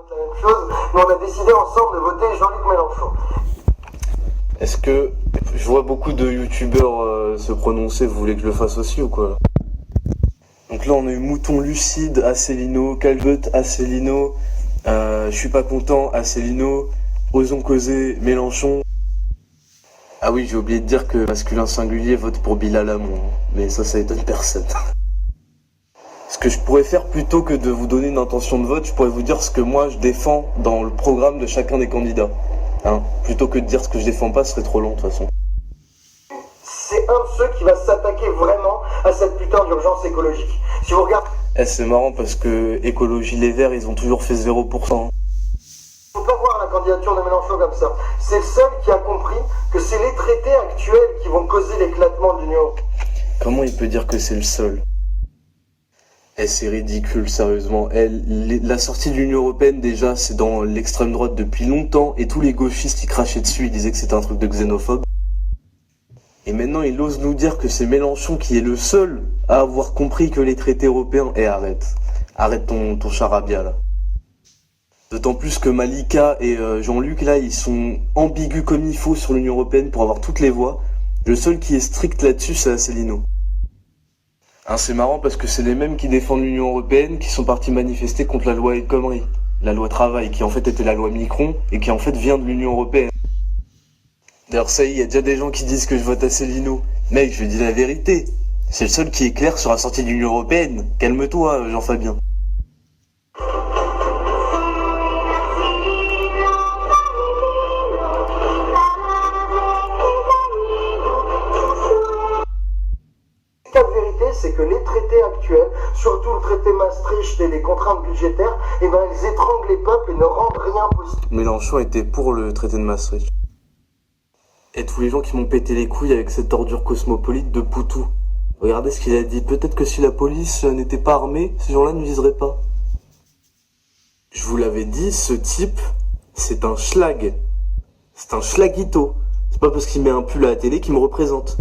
vote la même chose, mais on a décidé ensemble de voter Jean-Luc Mélenchon. Est-ce que je vois beaucoup de youtubeurs se prononcer, vous voulez que je le fasse aussi ou quoi là? Donc là on a eu Mouton Lucide, Asselineau, Calvet, Asselineau, je suis pas content, Asselineau, Osons causer, Mélenchon. Ah oui, j'ai oublié de dire que masculin singulier vote pour Bilal Hamon, mais ça étonne personne. Ce que je pourrais faire plutôt que de vous donner une intention de vote, je pourrais vous dire ce que moi je défends dans le programme de chacun des candidats. Hein, plutôt que de dire ce que je défends pas, ce serait trop long de toute façon. C'est un de ceux qui va s'attaquer vraiment à cette putain d'urgence écologique. Si vous regardez... C'est marrant parce que Écologie Les Verts, ils ont toujours fait 0%. Faut pas voir la candidature de Mélenchon comme ça. C'est le seul qui a compris que c'est les traités actuels qui vont causer l'éclatement de l'Union. Comment il peut dire que c'est le seul? C'est ridicule, sérieusement. La sortie de l'Union Européenne, déjà, c'est dans l'extrême droite depuis longtemps, et tous les gauchistes qui crachaient dessus, ils disaient que c'était un truc de xénophobe. Et maintenant, il ose nous dire que c'est Mélenchon qui est le seul à avoir compris que les traités européens... Arrête ton charabia, là. D'autant plus que Malika et Jean-Luc, là, ils sont ambigus comme il faut sur l'Union Européenne pour avoir toutes les voix. Le seul qui est strict là-dessus, c'est Asselineau. Hein, c'est marrant parce que c'est les mêmes qui défendent l'Union Européenne qui sont partis manifester contre la loi El Khomri, la loi travail, qui en fait était la loi Micron et qui en fait vient de l'Union Européenne. D'ailleurs ça y est, il y a déjà des gens qui disent que je vote Asselineau. Mec, je dis la vérité. C'est le seul qui est clair sur la sortie de l'Union Européenne. Calme-toi, Jean-Fabien. C'est que les traités actuels, surtout le traité Maastricht et les contraintes budgétaires, ils étranglent les peuples et ne rendent rien possible. Mélenchon était pour le traité de Maastricht. Et tous les gens qui m'ont pété les couilles avec cette ordure cosmopolite de Poutou. Regardez ce qu'il a dit. Peut-être que si la police n'était pas armée, ces gens-là ne viseraient pas. Je vous l'avais dit, ce type, c'est un schlag. C'est un schlaguito. C'est pas parce qu'il met un pull à la télé qu'il me représente.